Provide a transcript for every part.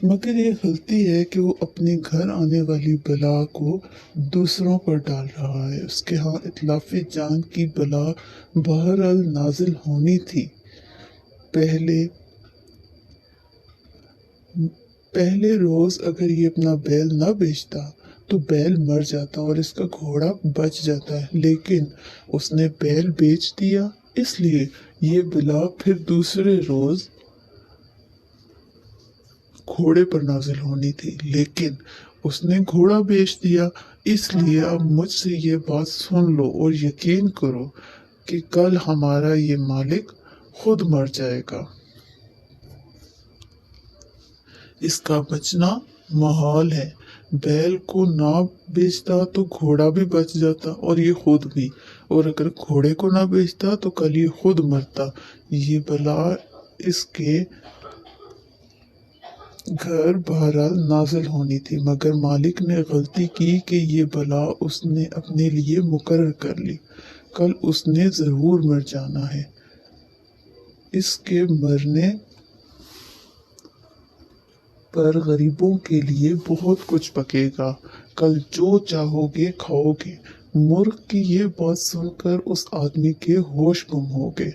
مگر یہ غلطی ہے کہ وہ اپنے گھر آنے والی بلا کو دوسروں پر ڈال رہا ہے۔ اس کے ہاں اتلاف جان کی بلا بہرحال نازل ہونی تھی۔ پہلے روز اگر یہ اپنا بیل نہ بیچتا تو بیل مر جاتا اور اس کا گھوڑا بچ جاتا ہے، لیکن اس نے بیل بیچ دیا، اس لیے یہ بلا پھر دوسرے روز گھوڑے پر نازل ہونی تھی، لیکن اس نے گھوڑا بیچ دیا، اس لیے اب مجھ سے یہ بات سن لو اور یقین کرو کہ کل ہمارا یہ مالک خود مر جائے گا۔ اس کا بچنا محال ہے۔ بیل کو نہ بیچتا تو گھوڑا بھی بچ جاتا اور یہ خود بھی، اور اگر گھوڑے کو نہ بیچتا تو کل یہ خود مرتا۔ یہ بلا اس کے گھر بہرحال نازل ہونی تھی، مگر مالک نے غلطی کی کہ یہ بلا اس نے اپنے لیے مقرر کر لی۔ کل اس نے ضرور مر جانا ہے۔ اس کے مرنے پر غریبوں کے لیے بہت کچھ پکے گا۔ کل جو چاہو گے کھاؤ گے۔ مرغ کی یہ بات سن کر اس آدمی کے ہوش گم ہو گئے۔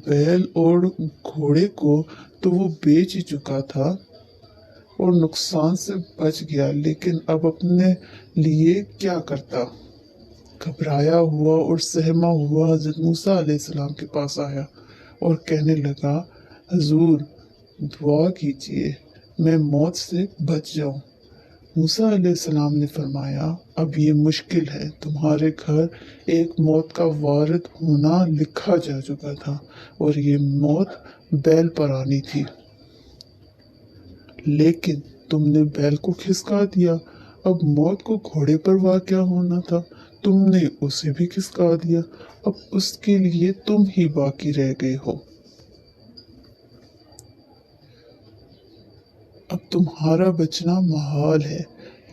بیل اور گھوڑے کو تو وہ بیچ ہی چکا تھا اور نقصان سے بچ گیا، لیکن اب اپنے لیے کیا کرتا؟ گھبرایا ہوا اور سہما ہوا حضرت موسیٰ علیہ السلام کے پاس آیا اور کہنے لگا، حضور دعا کیجیے میں موت سے بچ جاؤں۔ موسیٰ علیہ السلام نے فرمایا، اب یہ مشکل ہے، تمہارے گھر ایک موت کا وارد ہونا لکھا جا چکا تھا اور یہ موت بیل پر آنی تھی، لیکن تم نے بیل کو کھسکا دیا۔ اب موت کو گھوڑے پر واقع ہونا تھا، تم نے اسے بھی کھسکا دیا، اب اس کے لیے تم ہی باقی رہ گئے ہو۔ اب تمہارا بچنا محال ہے۔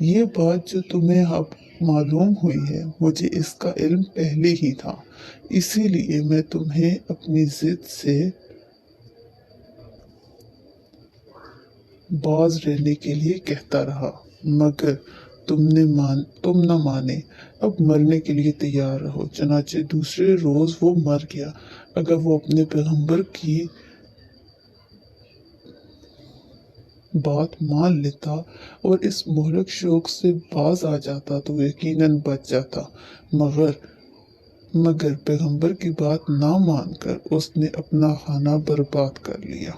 یہ بات جو تمہیں اب معلوم ہوئی ہے، مجھے اس کا علم پہلے ہی تھا، اسی لیے میں تمہیں اپنی ضد سے باز رہنے کے لیے کہتا رہا، مگر تم نہ مانے۔ اب مرنے کے لیے تیار رہو۔ چنانچہ دوسرے روز وہ مر گیا۔ اگر وہ اپنے پیغمبر کی بات مان لیتا اور اس مہلک شوق سے باز آ جاتا تو یقیناً بچ جاتا، مگر پیغمبر کی بات نہ مان کر اس نے اپنا خانہ برباد کر لیا۔